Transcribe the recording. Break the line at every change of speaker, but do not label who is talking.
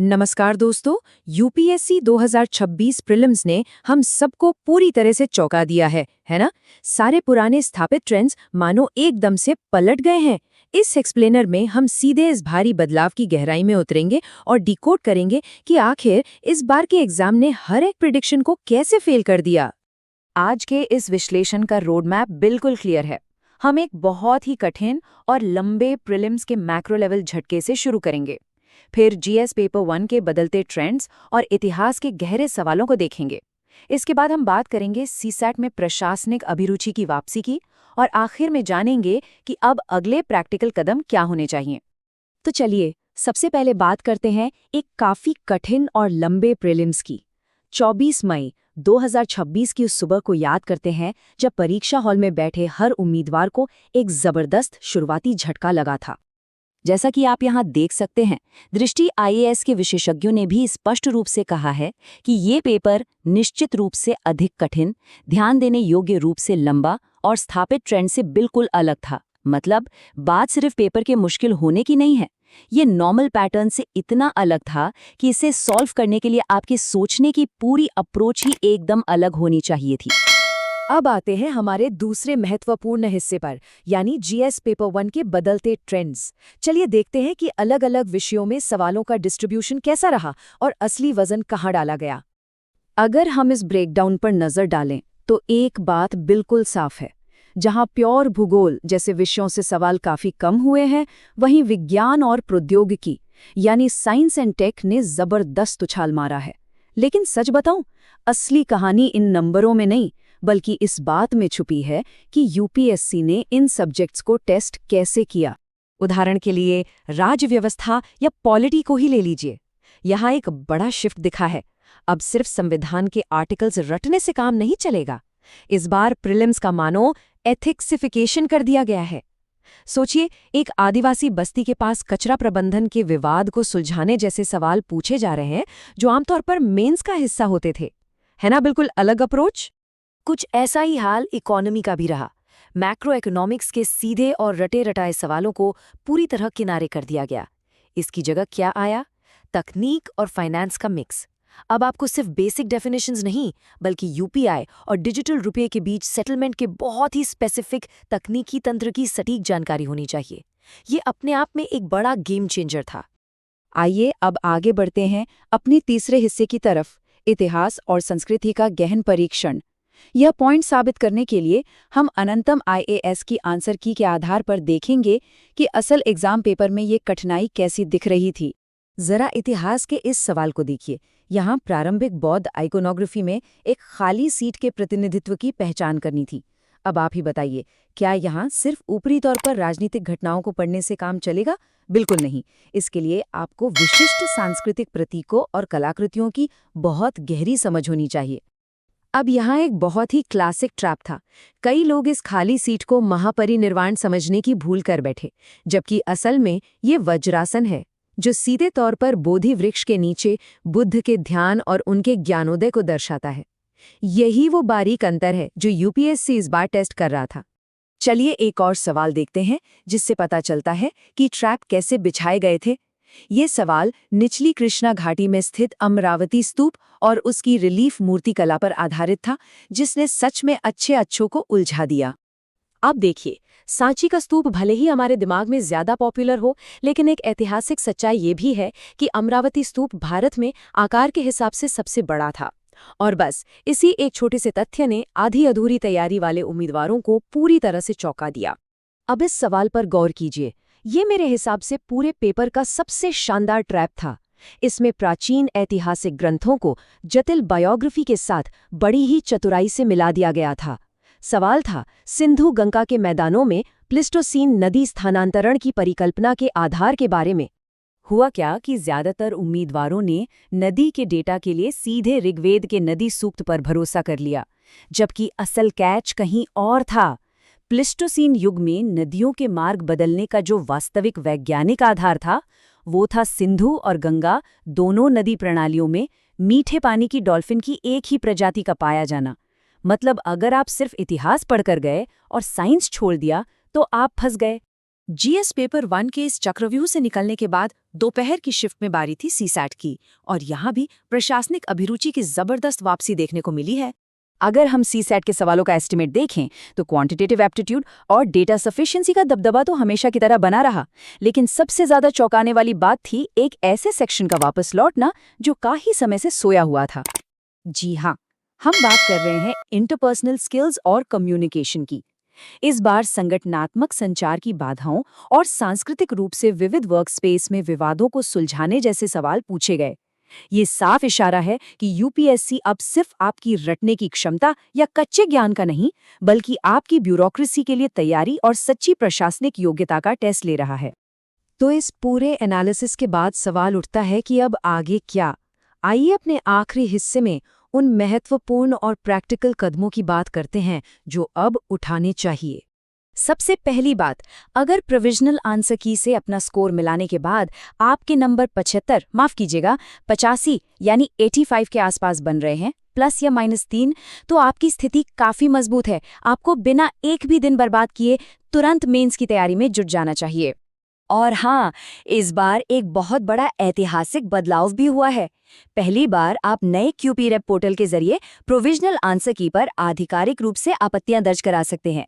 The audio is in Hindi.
नमस्कार दोस्तों। यूपीएससी 2026 प्रीलिम्स ने हम सबको पूरी तरह से चौंका दिया है ना? सारे पुराने स्थापित ट्रेंड्स मानो एकदम से पलट गए हैं। इस एक्सप्लेनर में हम सीधे इस भारी बदलाव की गहराई में उतरेंगे और डिकोड करेंगे कि आखिर इस बार के एग्जाम ने हर एक प्रेडिक्शन को कैसे फेल कर दिया।
आज के इस विश्लेषण का रोड मैप बिल्कुल क्लियर है। हम एक बहुत ही कठिन और लंबे प्रीलिम्स के मैक्रो लेवल झटके से शुरू करेंगे। फिर जीएस पेपर 1 के बदलते ट्रेंड्स और इतिहास के गहरे सवालों को देखेंगे। इसके बाद हम बात करेंगे सीसैट में प्रशासनिक अभिरुचि की वापसी की और आखिर में जानेंगे कि अब अगले प्रैक्टिकल कदम क्या होने चाहिए।
तो चलिए सबसे पहले बात करते हैं एक काफी कठिन और लंबे प्रीलिम्स की। 24 मई 2026 की उस सुबह को याद करते हैं जब परीक्षा हॉल में बैठे हर उम्मीदवार को एक जबरदस्त शुरुआती झटका लगा था। जैसा कि आप यहाँ देख सकते हैं, दृष्टि आईएएस के विशेषज्ञों ने भी स्पष्ट रूप से कहा है कि ये पेपर निश्चित रूप से अधिक कठिन, ध्यान देने योग्य रूप से लंबा और स्थापित ट्रेंड से बिल्कुल अलग था। मतलब बात सिर्फ पेपर के मुश्किल होने की नहीं है, ये नॉर्मल पैटर्न से इतना अलग था कि इसे सॉल्व करने के लिए आपके सोचने की पूरी अप्रोच ही एकदम अलग होनी चाहिए थी।
अब आते हैं हमारे दूसरे महत्वपूर्ण हिस्से पर, यानी जीएस पेपर 1 के बदलते ट्रेंड्स। चलिए देखते हैं कि अलग अलग विषयों में सवालों का डिस्ट्रीब्यूशन कैसा रहा और असली वजन कहाँ डाला गया।
अगर हम इस ब्रेकडाउन पर नजर डालें तो एक बात बिल्कुल साफ है। जहां प्योर भूगोल जैसे विषयों से सवाल काफी कम हुए हैं, वहीं विज्ञान और प्रौद्योगिकी यानी साइंस एंड टेक ने जबरदस्त उछाल मारा है। लेकिन सच बताऊं, असली कहानी इन नंबरों में नहीं बल्कि इस बात में छुपी है कि यूपीएससी ने इन सब्जेक्ट्स को टेस्ट कैसे किया।
उदाहरण के लिए राज्य व्यवस्था या पॉलिटी को ही ले लीजिए। यहाँ एक बड़ा शिफ्ट दिखा है। अब सिर्फ संविधान के आर्टिकल्स रटने से काम नहीं चलेगा। इस बार प्रीलिम्स का मानो एथिक्सिफिकेशन कर दिया गया है। सोचिए, एक आदिवासी बस्ती के पास कचरा प्रबंधन के विवाद को सुलझाने जैसे सवाल पूछे जा रहे हैं जो आमतौर पर मेंस का हिस्सा होते थे। है ना बिल्कुल अलग अप्रोच।
कुछ ऐसा ही हाल इकोनॉमी का भी रहा। मैक्रो इकोनॉमिक्स के सीधे और रटे रटाए सवालों को पूरी तरह किनारे कर दिया गया। इसकी जगह क्या आया? तकनीक और फाइनेंस का मिक्स। अब आपको सिर्फ बेसिक डेफिनेशंस नहीं बल्कि यूपीआई और डिजिटल रुपये के बीच सेटलमेंट के बहुत ही स्पेसिफिक तकनीकी तंत्र की सटीक जानकारी होनी चाहिए। ये अपने आप में एक बड़ा गेम चेंजर था।
आइए अब आगे बढ़ते हैं अपने तीसरे हिस्से की तरफ, इतिहास और संस्कृति का गहन परीक्षण। यह पॉइंट साबित करने के लिए हम अनंतम आईएएस की आंसर की के आधार पर देखेंगे कि असल एग्जाम पेपर में ये कठिनाई कैसी दिख रही थी। जरा इतिहास के इस सवाल को देखिए। यहाँ प्रारंभिक बौद्ध आइकोनोग्राफी में एक खाली सीट के प्रतिनिधित्व की पहचान करनी थी। अब आप ही बताइए, क्या यहाँ सिर्फ ऊपरी तौर पर राजनीतिक घटनाओं को पढ़ने से काम चलेगा? बिल्कुल नहीं। इसके लिए आपको विशिष्ट सांस्कृतिक प्रतीकों और कलाकृतियों की बहुत गहरी समझ होनी चाहिए। अब यहाँ एक बहुत ही क्लासिक ट्रैप था। कई लोग इस खाली सीट को महापरिनिर्वाण समझने की भूल कर बैठे, जबकि असल में ये वज्रासन है जो सीधे तौर पर बोधि वृक्ष के नीचे बुद्ध के ध्यान और उनके ज्ञानोदय को दर्शाता है। यही वो बारीक अंतर है जो यूपीएससी इस बार टेस्ट कर रहा था। चलिए एक और सवाल देखते हैं जिससे पता चलता है कि ट्रैप कैसे बिछाए गए थे। ये सवाल निचली कृष्णा घाटी में स्थित अमरावती स्तूप और उसकी रिलीफ मूर्ति कला पर आधारित था, जिसने सच में अच्छे अच्छों को उलझा दिया।
अब देखिए, सांची का स्तूप भले ही हमारे दिमाग में ज्यादा पॉपुलर हो, लेकिन एक ऐतिहासिक सच्चाई ये भी है कि अमरावती स्तूप भारत में आकार के हिसाब से सबसे बड़ा था। और बस इसी एक छोटे से तथ्य ने आधी अधूरी तैयारी वाले उम्मीदवारों को पूरी तरह से चौंका दिया। अब इस सवाल पर गौर कीजिए। ये मेरे हिसाब से पूरे पेपर का सबसे शानदार ट्रैप था। इसमें प्राचीन ऐतिहासिक ग्रंथों को जटिल बायोग्राफी के साथ बड़ी ही चतुराई से मिला दिया गया था। सवाल था सिंधु गंगा के मैदानों में प्लिस्टोसीन नदी स्थानांतरण की परिकल्पना के आधार के बारे में।
हुआ क्या कि ज्यादातर उम्मीदवारों ने नदी के डेटा के लिए सीधे ऋग्वेद के नदी सूक्त पर भरोसा कर लिया, जबकि असल कैच कहीं और था। प्लिस्टोसीन युग में नदियों के मार्ग बदलने का जो वास्तविक वैज्ञानिक आधार था, वो था सिंधु और गंगा दोनों नदी प्रणालियों में मीठे पानी की डॉल्फिन की एक ही प्रजाति का पाया जाना। मतलब अगर आप सिर्फ इतिहास पढ़कर गए और साइंस छोड़ दिया तो आप फंस गए।
जीएस पेपर 1 के इस चक्रव्यूह से निकलने के बाद दोपहर की शिफ्ट में बारी थी सीसैट की, और यहाँ भी प्रशासनिक अभिरुचि की जबरदस्त वापसी देखने को मिली है।
अगर हम सीसैट के सवालों का एस्टिमेट देखें तो क्वांटिटेटिव एप्टीट्यूड और डेटा सफिशिएंसी का दबदबा तो हमेशा की तरह बना रहा, लेकिन सबसे ज्यादा चौंकाने वाली बात थी एक ऐसे सेक्शन का वापस लौटना जो काफी समय से सोया हुआ था। जी हाँ, हम बात कर रहे हैं इंटरपर्सनल स्किल्स और कम्युनिकेशन की। इस बार संगठनात्मक संचार की बाधाओं और सांस्कृतिक रूप से विविध वर्कस्पेस में विवादों को सुलझाने जैसे सवाल पूछे गए। ये साफ इशारा है कि यूपीएससी अब सिर्फ आपकी रटने की क्षमता या कच्चे ज्ञान का नहीं, बल्कि आपकी ब्यूरोक्रेसी के लिए तैयारी और सच्ची प्रशासनिक योग्यता का टेस्ट ले रहा है।
तो इस पूरे एनालिसिस के बाद सवाल उठता है कि अब आगे क्या? आइए अपने आखिरी हिस्से में उन महत्वपूर्ण और प्रैक्टिकल कदमों की बात करते हैं जो अब उठाने चाहिए।
सबसे पहली बात, अगर प्रोविजनल आंसर की से अपना स्कोर मिलाने के बाद आपके नंबर 85 यानी 85 के आसपास बन रहे हैं, प्लस या -3, तो आपकी स्थिति काफी मजबूत है। आपको बिना एक भी दिन बर्बाद किए तुरंत मेंस की तैयारी में जुट जाना चाहिए। और हाँ, इस बार एक बहुत बड़ा ऐतिहासिक बदलाव भी हुआ है। पहली बार आप नए QP Rep पोर्टल के जरिए प्रोविजनल आंसर की पर आधिकारिक रूप से आपत्तियां दर्ज करा सकते हैं।